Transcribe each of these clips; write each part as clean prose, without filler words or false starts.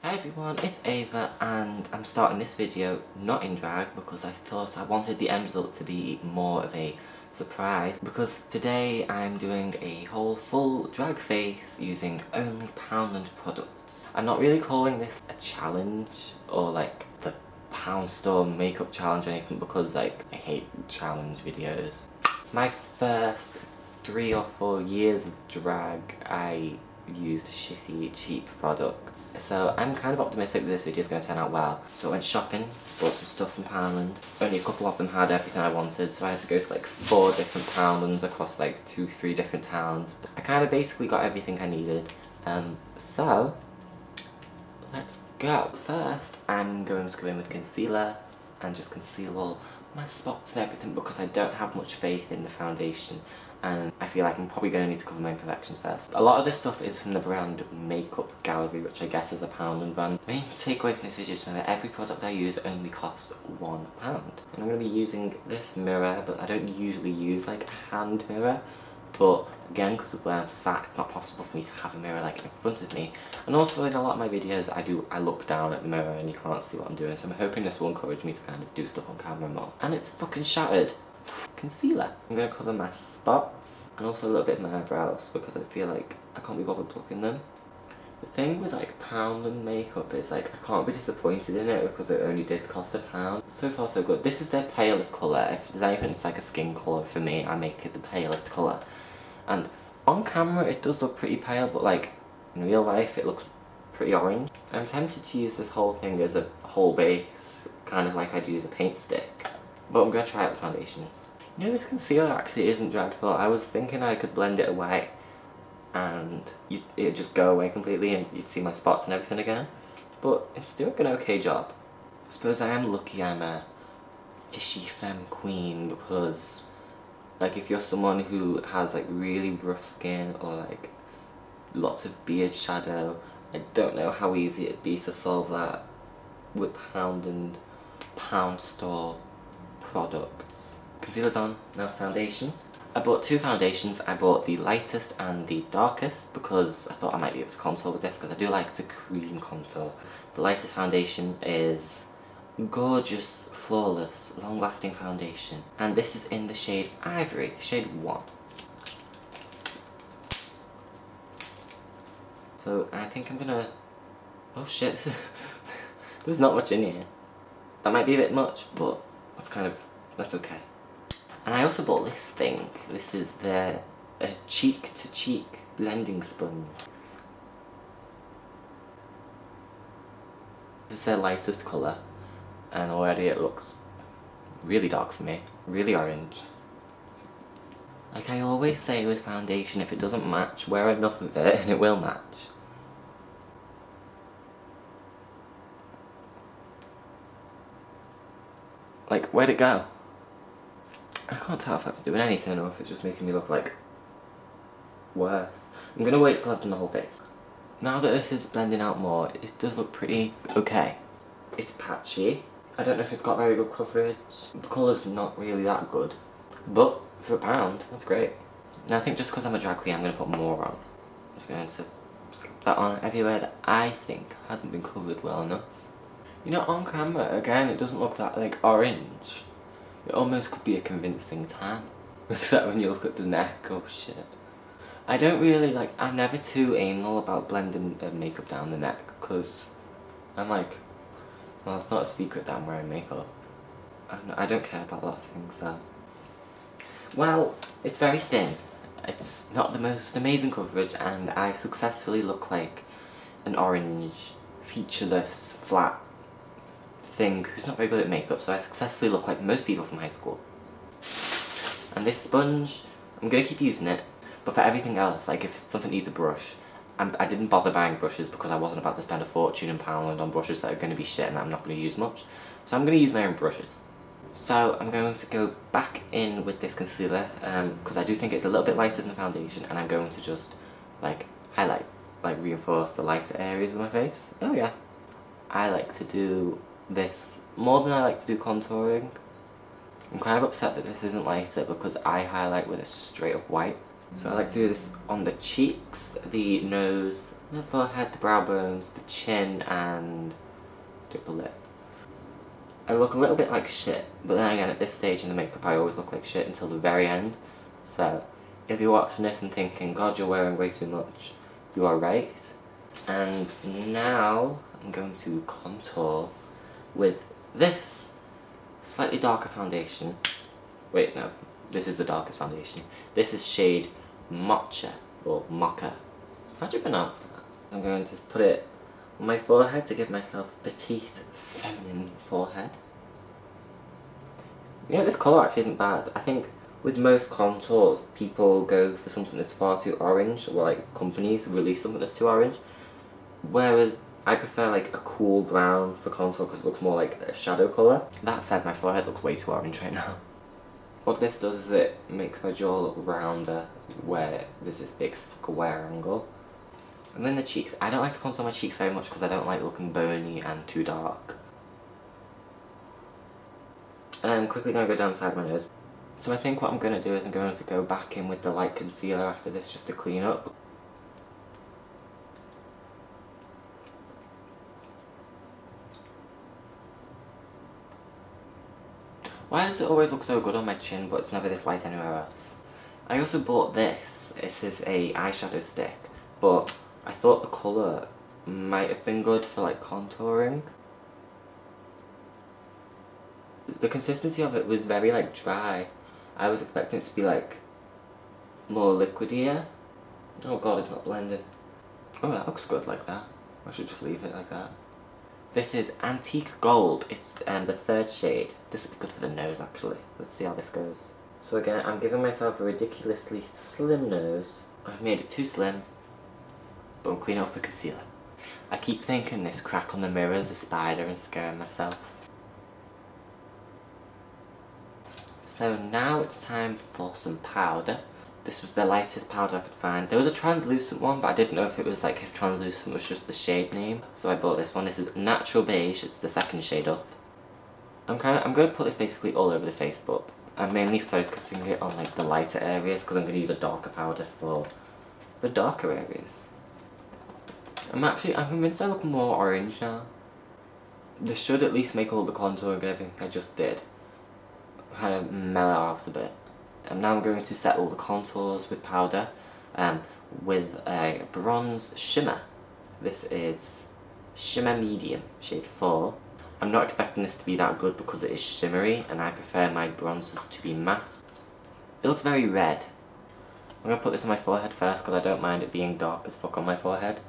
Hi everyone, it's Ava and I'm starting this video not in drag because I thought I wanted the end result to be more of a surprise, because today I'm doing a whole full drag face using only Poundland products. I'm not really calling this a challenge or like the Pound Store makeup challenge or anything, because like I hate challenge videos. My first 3 or 4 years of drag I used shitty, cheap products. So I'm kind of optimistic that this video is going to turn out well. So I went shopping, bought some stuff from Poundland. Only a couple of them had everything I wanted, so I had to go to like 4 different Poundlands across like 2-3 different towns. But I kind of basically got everything I needed. So let's go. First, I'm going to go in with concealer and just conceal all my spots and everything, because I don't have much faith in the foundation and I feel like I'm probably going to need to cover my imperfections first. A lot of this stuff is from the brand Makeup Gallery, which I guess is a Poundland brand. The main takeaway from this video is that every product I use only costs £1. And I'm going to be using this mirror, but I don't usually use like a hand mirror. But again, because of where I'm sat, it's not possible for me to have a mirror like in front of me. And also in a lot of my videos I look down at the mirror and you can't see what I'm doing, so I'm hoping this will encourage me to kind of do stuff on camera more. And it's fucking shattered. Concealer. I'm going to cover my spots and also a little bit of my eyebrows, because I feel like I can't be bothered plucking them. The thing with like Poundland makeup is like I can't be disappointed in it because it only did cost £1. So far so good. This is their palest colour. If there's anything that's like a skin colour for me, I make it the palest colour. And on camera it does look pretty pale, but like in real life it looks pretty orange. I'm tempted to use this whole thing as a whole base, kind of like I'd use a paint stick. But I'm going to try out the foundations. You know, this concealer actually isn't draggable. I was thinking I could blend it away and it'd just go away completely and you'd see my spots and everything again. But it's doing an okay job. I suppose I am lucky I'm a fishy femme queen, because like if you're someone who has like really rough skin or like lots of beard shadow, I don't know how easy it'd be to solve that with Pound Store products. Concealer's on, now foundation. I bought 2 foundations. I bought the lightest and the darkest because I thought I might be able to contour with this, because I do like to cream contour. The lightest foundation is gorgeous, flawless, long-lasting foundation, and this is in the shade Ivory, shade 1. So I think I'm gonna... oh shit, there's not much in here. That might be a bit much, but that's okay. And I also bought this thing. This is the cheek-to-cheek blending sponge. This is their lightest colour, and already it looks really dark for me. Really orange. Like I always say with foundation, if it doesn't match, wear enough of it and it will match. Like, where'd it go? I can't tell if that's doing anything or if it's just making me look like worse. I'm gonna wait till I've done the whole face. Now that this is blending out more, it does look pretty okay. It's patchy. I don't know if it's got very good coverage. The colour's not really that good. But for £1, that's great. Now I think just because I'm a drag queen, I'm going to put more on. I'm just going to slap that on everywhere that I think hasn't been covered well enough. You know, on camera, again, it doesn't look that like orange. It almost could be a convincing tan. Except when you look at the neck, oh shit. I don't really like, I'm never too anal about blending makeup down the neck, because I'm like, well, it's not a secret that I'm wearing makeup. I don't care about a lot of things though. Well, it's very thin. It's not the most amazing coverage, and I successfully look like an orange, featureless, flat thing who's not very good at makeup, so I successfully look like most people from high school. And this sponge, I'm going to keep using it, but for everything else, like if something needs a brush, I didn't bother buying brushes because I wasn't about to spend a fortune in Poundland on brushes that are going to be shit and that I'm not going to use much. So I'm going to use my own brushes. So I'm going to go back in with this concealer, because I do think it's a little bit lighter than the foundation, and I'm going to just like highlight, like reinforce the lighter areas of my face. Oh yeah. I like to do this more than I like to do contouring. I'm kind of upset that this isn't lighter because I highlight with a straight up white. So I like to do this on the cheeks, the nose, the forehead, the brow bones, the chin, and the upper lip. I look a little bit like shit, but then again at this stage in the makeup I always look like shit until the very end. So if you're watching this and thinking, God, you're wearing way too much, you are right. And now I'm going to contour with this slightly darker foundation. Wait, no, this is the darkest foundation. This is shade Mocha, or Mocha. How do you pronounce that? I'm going to put it on my forehead to give myself a petite, feminine forehead. You know, this colour actually isn't bad. I think with most contours, people go for something that's far too orange, or like companies release something that's too orange. Whereas I prefer like a cool brown for contour because it looks more like a shadow colour. That said, my forehead looks way too orange right now. What this does is it makes my jaw look rounder where there's this big square angle. And then the cheeks, I don't like to contour my cheeks very much because I don't like looking bony and too dark. And I'm quickly going to go down the side of my nose. So I think what I'm going to do is I'm going to go back in with the light concealer after this just to clean up. Why does it always look so good on my chin but it's never this light anywhere else? I also bought this. This is a eyeshadow stick, but I thought the colour might have been good for like contouring. The consistency of it was very like dry. I was expecting it to be like more liquidier. Oh god, it's not blending. Oh, that looks good like that. I should just leave it like that. This is Antique Gold. It's the third shade. This would be good for the nose actually. Let's see how this goes. So again, I'm giving myself a ridiculously slim nose. I've made it too slim, but I'm cleaning up with concealer. I keep thinking this crack on the mirror is a spider and scaring myself. So now it's time for some powder. This was the lightest powder I could find. There was a translucent one, but I didn't know if it was like if translucent was just the shade name. So I bought this one. This is Natural Beige. It's the second shade up. I'm going to put this basically all over the face, but I'm mainly focusing it on like the lighter areas because I'm going to use a darker powder for the darker areas. I'm convinced I look more orange now. This should at least make all the contouring and everything I just did kind of mellow out a bit. And now I'm going to set all the contours with powder with a bronze shimmer. This is Shimmer Medium, shade 4. I'm not expecting this to be that good because it is shimmery and I prefer my bronzers to be matte. It looks very red. I'm going to put this on my forehead first because I don't mind it being dark as fuck on my forehead.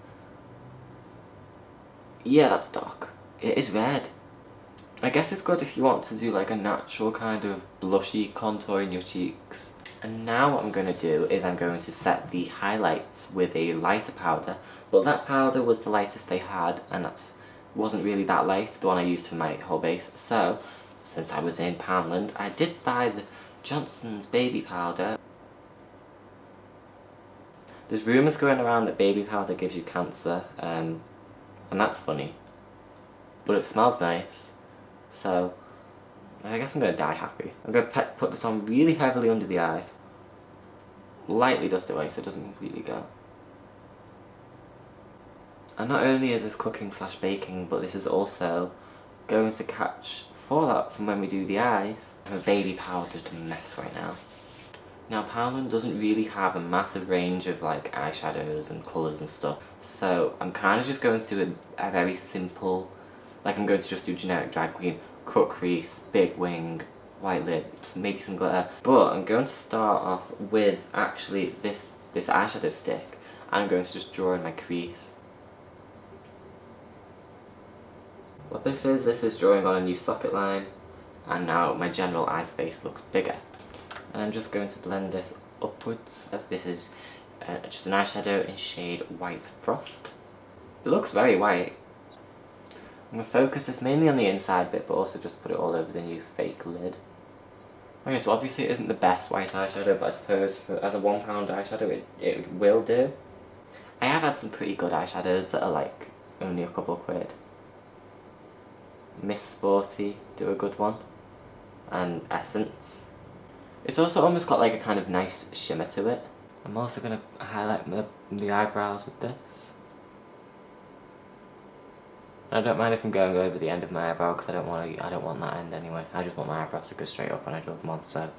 Yeah, that's dark. It is red. I guess it's good if you want to do like a natural kind of blushy contour in your cheeks. And now what I'm going to do is I'm going to set the highlights with a lighter powder. But that powder was the lightest they had and that wasn't really that light, the one I used for my whole base. So, since I was in Poundland, I did buy the Johnson's baby powder. There's rumours going around that baby powder gives you cancer, and that's funny. But it smells nice. So, I guess I'm going to die happy. I'm going to put this on really heavily under the eyes. Lightly dust it away so it doesn't completely go. And not only is this cooking / baking, but this is also going to catch fallout from when we do the eyes. I have a baby powdered mess right now. Now Poundland doesn't really have a massive range of like eyeshadows and colours and stuff. So I'm kind of just going to do a very simple, like I'm going to just do generic drag queen, cut crease, big wing, white lips, maybe some glitter. But I'm going to start off with actually this eyeshadow stick. I'm going to just draw in my crease. What this is drawing on a new socket line, and now my general eye space looks bigger. And I'm just going to blend this upwards. This is just an eyeshadow in shade White Frost. It looks very white. I'm going to focus this mainly on the inside bit, but also just put it all over the new fake lid. Okay, so obviously it isn't the best white eyeshadow, but I suppose as a £1 eyeshadow it will do. I have had some pretty good eyeshadows that are like only a couple quid. Miss Sporty do a good one, and Essence. It's also almost got like a kind of nice shimmer to it. I'm also going to highlight the eyebrows with this. I don't mind if I'm going over the end of my eyebrow because I don't want that end anyway. I just want my eyebrows to go straight up when I draw them on. So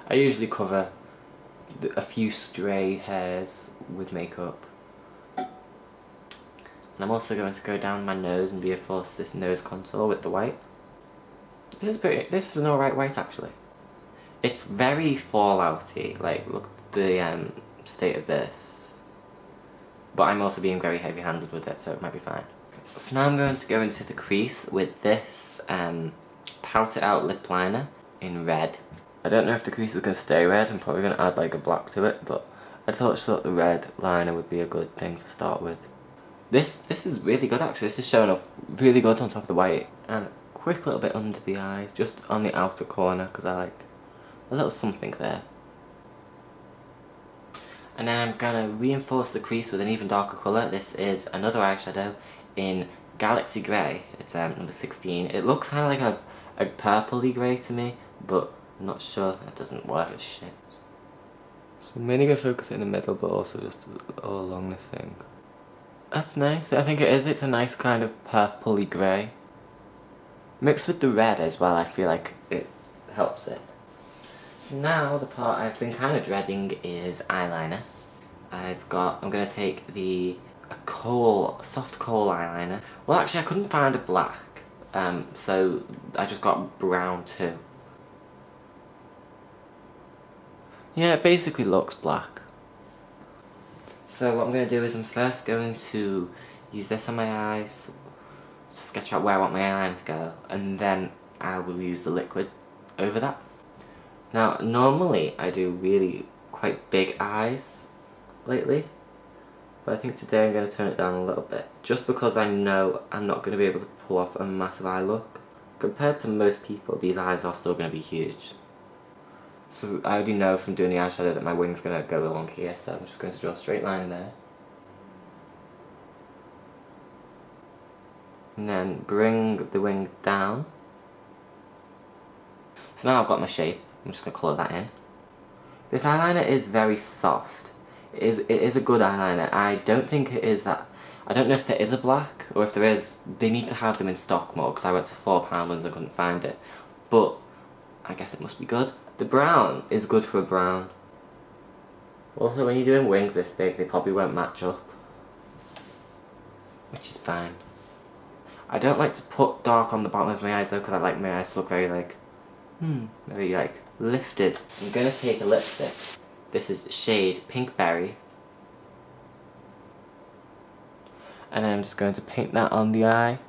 I usually cover a few stray hairs with makeup. And I'm also going to go down my nose and reinforce this nose contour with the white. This is an alright white actually. It's very fallouty, like look at the state of this. But I'm also being very heavy handed with it, so it might be fine. So now I'm going to go into the crease with this Pout It Out lip liner in red. I don't know if the crease is going to stay red, I'm probably going to add like a black to it, but I thought the red liner would be a good thing to start with. This is really good actually, this is showing up really good on top of the white. And a quick little bit under the eye, just on the outer corner, because I like a little something there. And then I'm going to reinforce the crease with an even darker colour. This is another eyeshadow in Galaxy Grey. It's number 16. It looks kind of like a purpley grey to me, but I'm not sure. It doesn't work as shit. So I'm mainly going to focus it in the middle, but also just all along this thing. That's nice. I think it is. It's a nice kind of purpley grey. Mixed with the red as well, I feel like it helps it. So now the part I've been kind of dreading is eyeliner. I'm going to take a soft coal eyeliner. Well actually I couldn't find a black, so I just got brown too. Yeah, it basically looks black. So what I'm going to do is I'm first going to use this on my eyes, sketch out where I want my eyeliner to go, and then I will use the liquid over that. Now, normally I do really quite big eyes lately, but I think today I'm going to turn it down a little bit, just because I know I'm not going to be able to pull off a massive eye look. Compared to most people, these eyes are still going to be huge. So I already know from doing the eyeshadow that my wing's going to go along here, so I'm just going to draw a straight line there. And then bring the wing down. So now I've got my shape. I'm just going to colour that in. This eyeliner is very soft. It is a good eyeliner. I don't think it is that... I don't know if there is a black, or if there is, they need to have them in stock more, because I went to Poundland and couldn't find it. But I guess it must be good. The brown is good for a brown. Also, when you're doing wings this big, they probably won't match up. Which is fine. I don't like to put dark on the bottom of my eyes though, because I like my eyes to look very very like lifted. I'm going to take a lipstick. This is shade Pink Berry. And then I'm just going to paint that on the eye.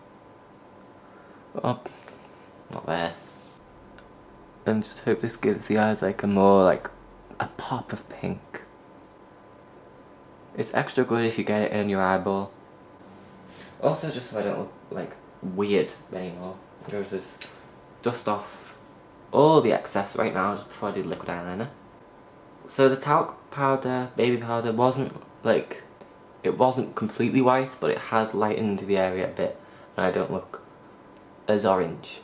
Oh, not there. And just hope this gives the eyes like a pop of pink. It's extra good if you get it in your eyeball. Also, just so I don't look like weird anymore, I'm going to just dust off all the excess right now just before I do the liquid eyeliner. So the talc powder, baby powder, wasn't completely white, but it has lightened the area a bit and I don't look as orange.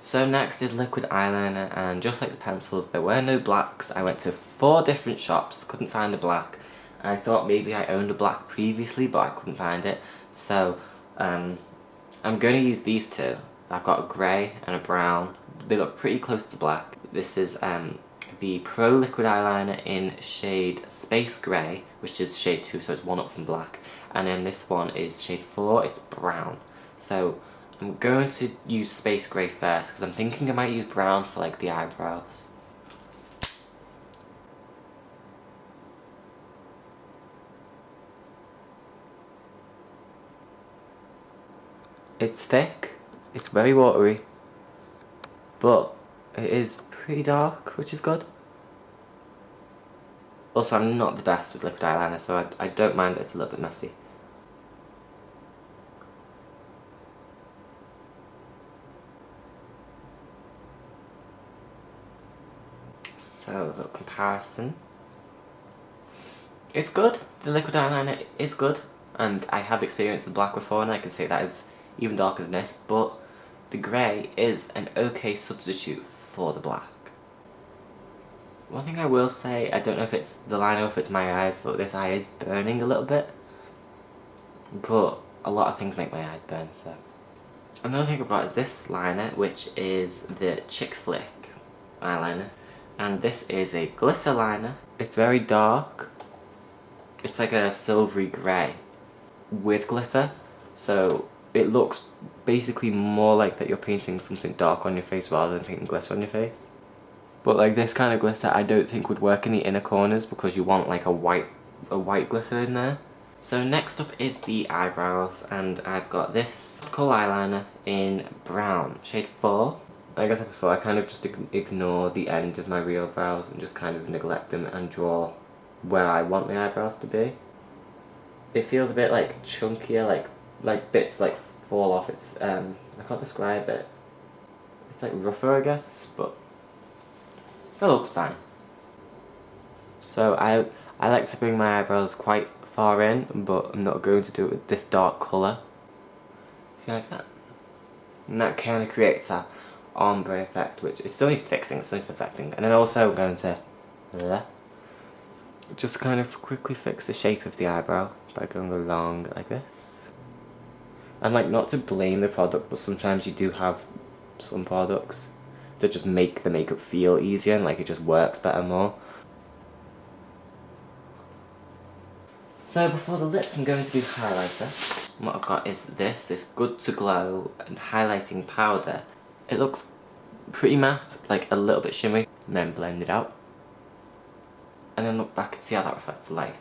So next is liquid eyeliner, and just like the pencils, there were no blacks. I went to 4 different shops, couldn't find a black. I thought maybe I owned a black previously, but I couldn't find it. So I'm going to use these two. I've got a grey and a brown. They look pretty close to black. This is the Pro Liquid Eyeliner in shade Space Grey, which is shade 2, so it's one up from black. And then this one is shade 4, it's brown. So I'm going to use Space Grey first, because I'm thinking I might use brown for like the eyebrows. It's thick, it's very watery, but it is pretty dark, which is good. Also, I'm not the best with liquid eyeliner, so I don't mind that it's a little bit messy. So, the comparison. It's good. The liquid eyeliner is good, and I have experienced the black before, and I can say that is even darker than this, but the grey is an okay substitute for the black. One thing I will say, I don't know if it's the liner or if it's my eyes, but this eye is burning a little bit. But a lot of things make my eyes burn, so. Another thing about is this liner, which is the Chick Flick eyeliner. And this is a glitter liner. It's very dark. It's like a silvery grey with glitter. So it looks basically more like that you're painting something dark on your face rather than painting glitter on your face. But like this kind of glitter I don't think would work in the inner corners because you want like a white glitter in there. So next up is the eyebrows, and I've got this colour eyeliner in brown, shade 4. Like I said before, I kind of just ignore the ends of my real brows and just kind of neglect them and draw where I want my eyebrows to be. It feels a bit like chunkier, like bits like fall off. It's I can't describe it. It's like rougher, I guess, but it looks fine. So I like to bring my eyebrows quite far in, but I'm not going to do it with this dark colour. See, like that? And that kind of creates a ombre effect, which it still needs fixing, it still needs perfecting. And then also I'm going to just kind of quickly fix the shape of the eyebrow by going along like this. And like, not to blame the product, but sometimes you do have some products that just make the makeup feel easier and like it just works better more. So before the lips I'm going to do highlighter. And what I've got is this Good to Glow and highlighting powder. It looks pretty matte, like a little bit shimmery, and then blend it out. And then look back and see how that reflects the light.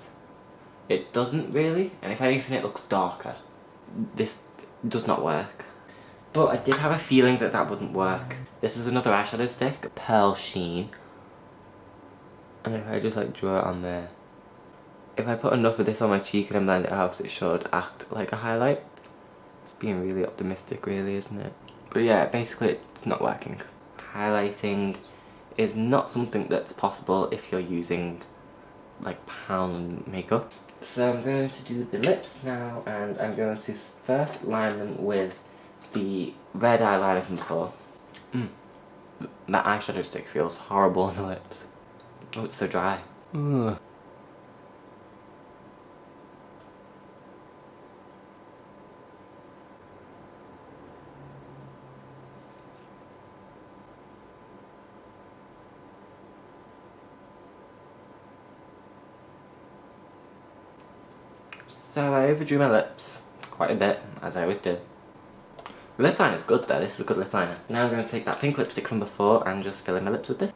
It doesn't really, and if anything it looks darker. This does not work. But I did have a feeling that that wouldn't work. This is another eyeshadow stick, Pearl Sheen. And if I just like draw it on there. If I put enough of this on my cheek and then blend it out, it should act like a highlight. It's being really optimistic really, isn't it? But yeah, basically it's not working. Highlighting is not something that's possible if you're using like Poundland makeup. So I'm going to do the lips now, and I'm going to first line them with the red eyeliner from before. That eyeshadow stick feels horrible on the lips. Oh, it's so dry. Ugh. So I overdrew my lips quite a bit, as I always do. The lip liner is good though, this is a good lip liner. Now I'm going to take that pink lipstick from before and just fill in my lips with this.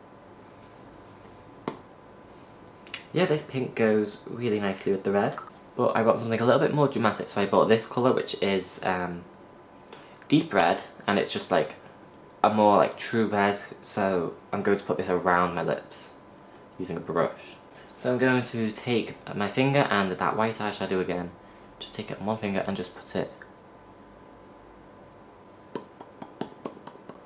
Yeah, this pink goes really nicely with the red. But I want something a little bit more dramatic, so I bought this colour, which is deep red, and it's just like a more like true red, so I'm going to put this around my lips using a brush. So I'm going to take my finger and that white eyeshadow again, just take it on one finger and just put it.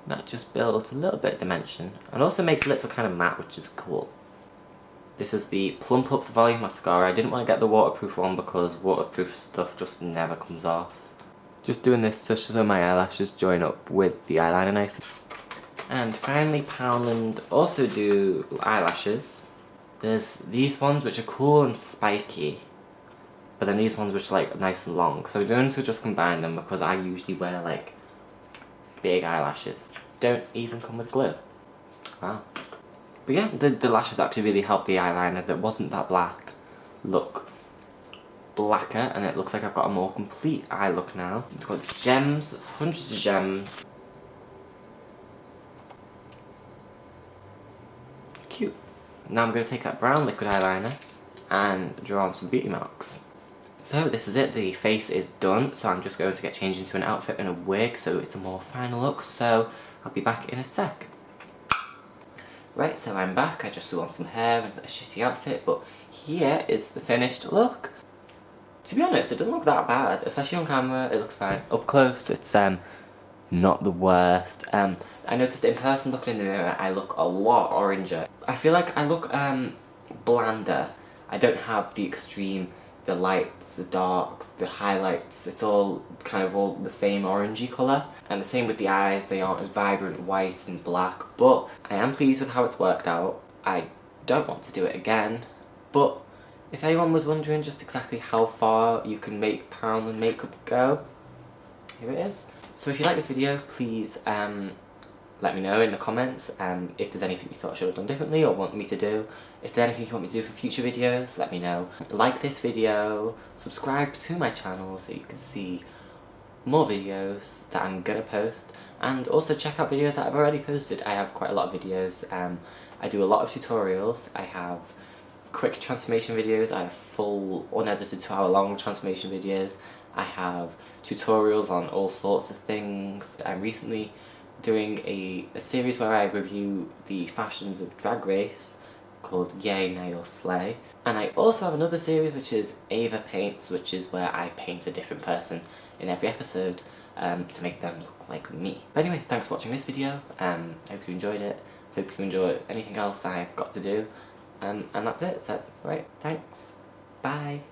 That just builds a little bit of dimension, and also makes the lips look kind of matte, which is cool. This is the Plump Up Volume Mascara. I didn't want to get the waterproof one because waterproof stuff just never comes off. Just doing this just so my eyelashes join up with the eyeliner nicely. And finally, Poundland also do eyelashes. There's these ones which are cool and spiky, but then these ones which are like nice and long. So I'm going to just combine them because I usually wear like big eyelashes. Don't even come with glue. Wow. But yeah, the lashes actually really help the eyeliner that wasn't that black look blacker, and it looks like I've got a more complete eye look now. It's got gems, it's hundreds of gems. Cute. Now I'm going to take that brown liquid eyeliner and draw on some beauty marks. So this is it, the face is done, so I'm just going to get changed into an outfit and a wig so it's a more final look, so I'll be back in a sec. Right, so I'm back. I just threw on some hair and a shitty outfit, but here is the finished look. To be honest, it doesn't look that bad, especially on camera, it looks fine. Up close, it's not the worst. I noticed in person looking in the mirror, I look a lot oranger. I feel like I look blander. I don't have the extreme, the lights, the darks, the highlights. It's all kind of all the same orangey colour. And the same with the eyes, they aren't as vibrant white and black, but I am pleased with how it's worked out. I don't want to do it again. But if anyone was wondering just exactly how far you can make Poundland makeup go, here it is. So if you like this video, please let me know in the comments if there's anything you thought I should have done differently or want me to do. If there's anything you want me to do for future videos, let me know. Like this video, subscribe to my channel so you can see more videos that I'm gonna post, and also check out videos that I've already posted. I have quite a lot of videos. I do a lot of tutorials. I have quick transformation videos, I have full unedited 2-hour long transformation videos, I have tutorials on all sorts of things. I'm recently doing a series where I review the fashions of Drag Race called Yay, Nay or Slay, and I also have another series which is AVA Paints, which is where I paint a different person in every episode to make them look like me. But anyway, thanks for watching this video. Hope you enjoyed it. Hope you enjoy anything else I've got to do. And that's it. So, right, thanks. Bye.